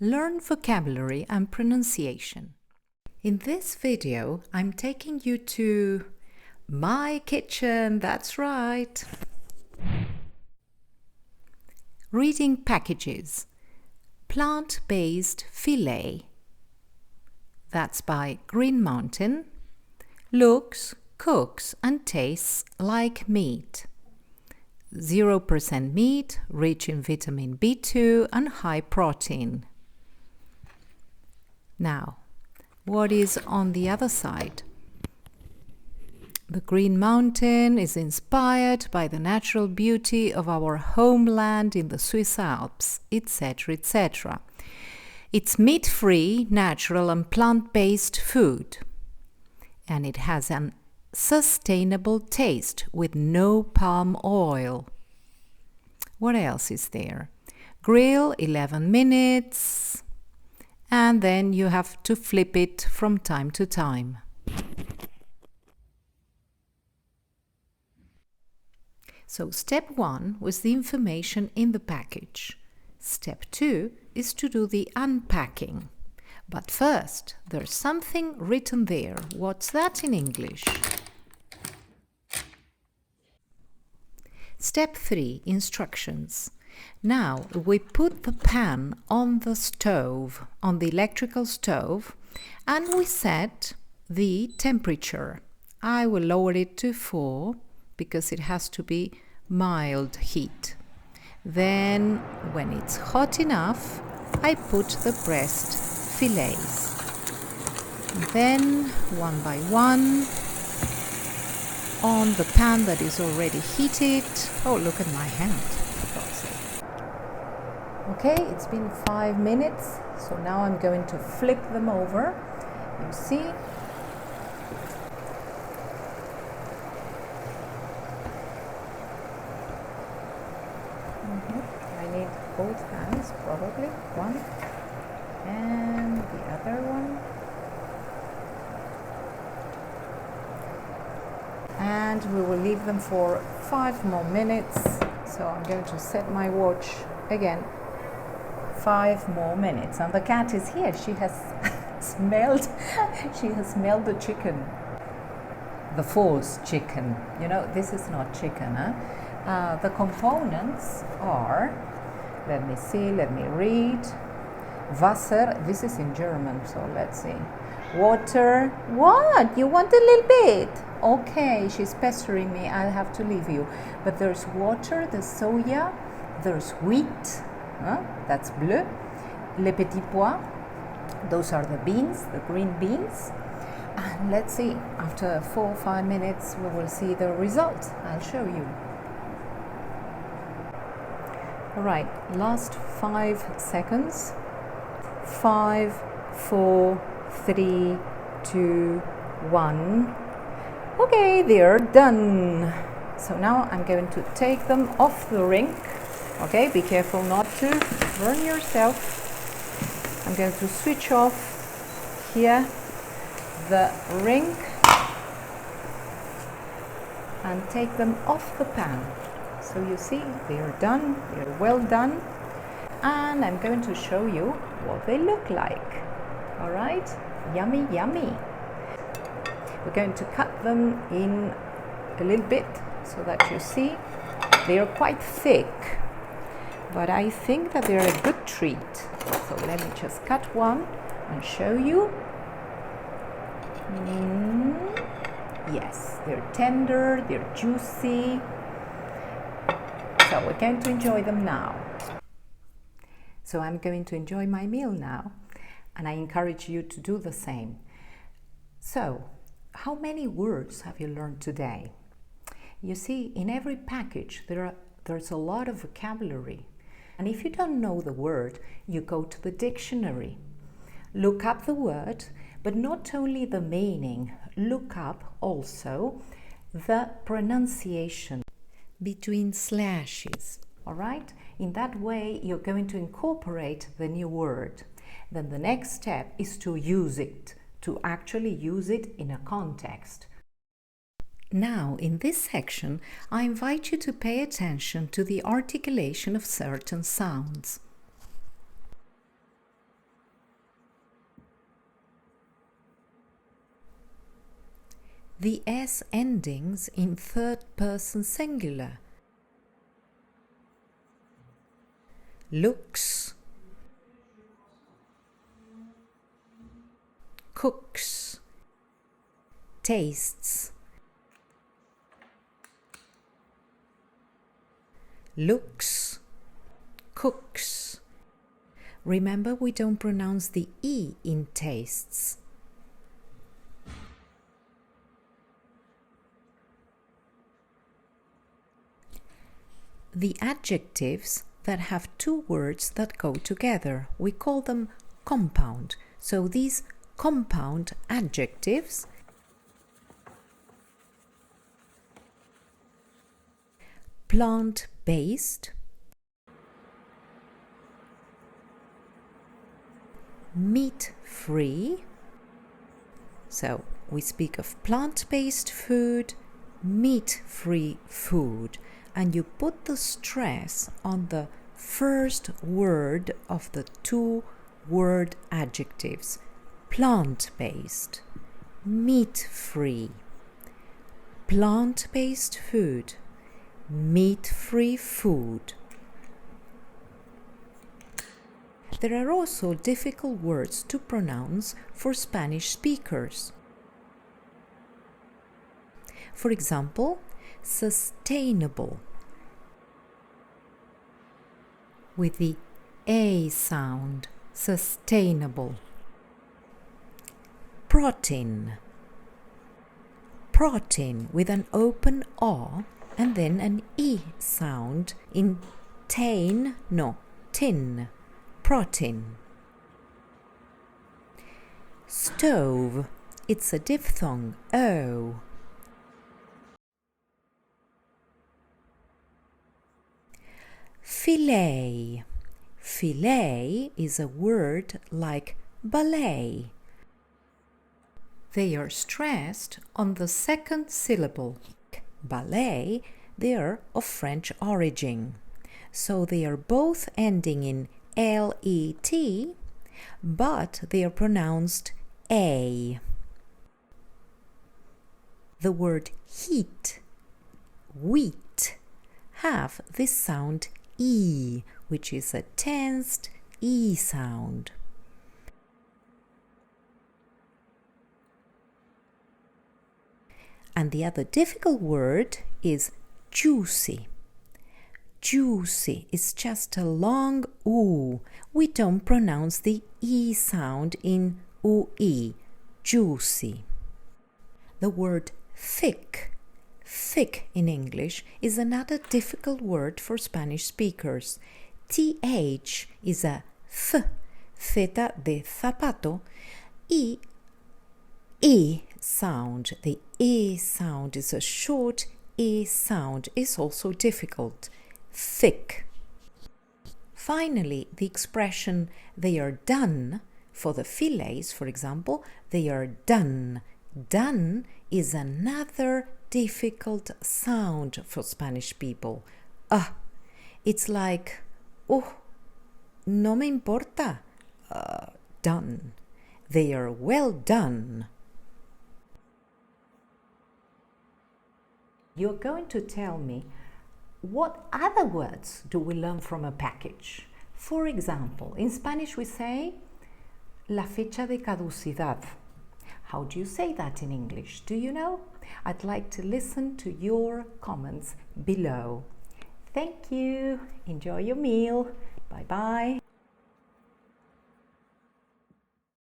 Learn vocabulary and pronunciation. In this video, I'm taking you to my kitchen, that's right. Reading packages. Plant-based filet. That's by Green Mountain. Looks, cooks and tastes like meat. 0% meat, rich in vitamin B2 and high protein. Now, what is on the other side? The Green Mountain is inspired by the natural beauty of our homeland in the Swiss Alps, etc., etc. It's meat-free, natural and plant-based food. And it has an sustainable taste with no palm oil. What else is there? Grill 11 minutes. And then you have to flip it from time to time. So step 1 was the information in the package. Step 2 is to do the unpacking. But first, there's something written there. What's that in English? Step 3, instructions. Now we put the pan on the stove, on the electrical stove, and we set the temperature. I will lower it to 4 because it has to be mild heat. Then, when it's hot enough, I put the breast fillets. Then, one by one, on the pan that is already heated. Oh, look at my hand, for God's sake. Okay, it's been 5 minutes, so now I'm going to flip them over. You see? I need both hands, probably. One and the other one. And we will leave them for 5 more minutes. So I'm going to set my watch again. 5 more minutes. And the cat is here. She has smelled the chicken. The false chicken. You know, this is not chicken, huh? The components are, let me see, let me read. Wasser, this is in German, so let's see. Water, what? You want a little bit? Okay, she's pestering me, I'll have to leave you. But there's water, there's soya, there's wheat, that's bleu. Les petits pois, those are the beans, the green beans. And let's see, after 4 or 5 minutes, we will see the result. I'll show you. All right, last 5 seconds. 5, 4, 3, 2, 1. Okay, they're done. So now I'm going to take them off the ring. Okay, be careful not to burn yourself. I'm going to switch off here the ring and take them off the pan. So you see, they're done, they're well done. And I'm going to show you what they look like. All right, yummy, yummy. We're going to cut them in a little bit so that you see they are quite thick, but I think that they're a good treat. So let me just cut one and show you. Yes, they're tender, they're juicy. So we're going to enjoy them now. So I'm going to enjoy my meal now, and I encourage you to do the same. So, how many words have you learned today? You see, in every package there's a lot of vocabulary. And if you don't know the word, you go to the dictionary. Look up the word, but not only the meaning, look up also the pronunciation between slashes. All right? In that way, you're going to incorporate the new word. Then the next step is to use it, to actually use it in a context. Now, in this section, I invite you to pay attention to the articulation of certain sounds. the S endings in third person singular. Looks, cooks, tastes. Looks, cooks. Remember, we don't pronounce the E in tastes. The adjectives that have two words that go together, we call them compound. So these compound adjectives plant-based, meat-free. So we speak of plant-based food, meat-free food, and you put the stress on the first word of the two-word adjectives: plant-based, meat-free. Plant-based food, meat-free food. There are also difficult words to pronounce for Spanish speakers. For example, sustainable, with the A sound, sustainable. Protein, protein, with an open O and then an E sound in tin, protein. Stove, it's a diphthong, O. Filet, filet is a word like ballet. They are stressed on the second syllable. Ballet, they are of French origin, so they are both ending in L-E-T, but they are pronounced A. The word heat, wheat, have this sound E, which is a tensed E sound. And the other difficult word is juicy. Juicy is just a long U. We don't pronounce the E sound in UE. Juicy. The word thick, thick in English, is another difficult word for Spanish speakers. TH is a th, theta de zapato, E sound. The E sound is a short E sound, is also difficult. Thick. Finally, the expression they are done, for the fillets, for example, they are done. Done is another difficult sound for Spanish people. It's like, no me importa. Done. They are well done. You're going to tell me what other words do we learn from a package. For example, in Spanish we say la fecha de caducidad. How do you say that in English? Do you know? I'd like to listen to your comments below. Thank you. Enjoy your meal. Bye-bye.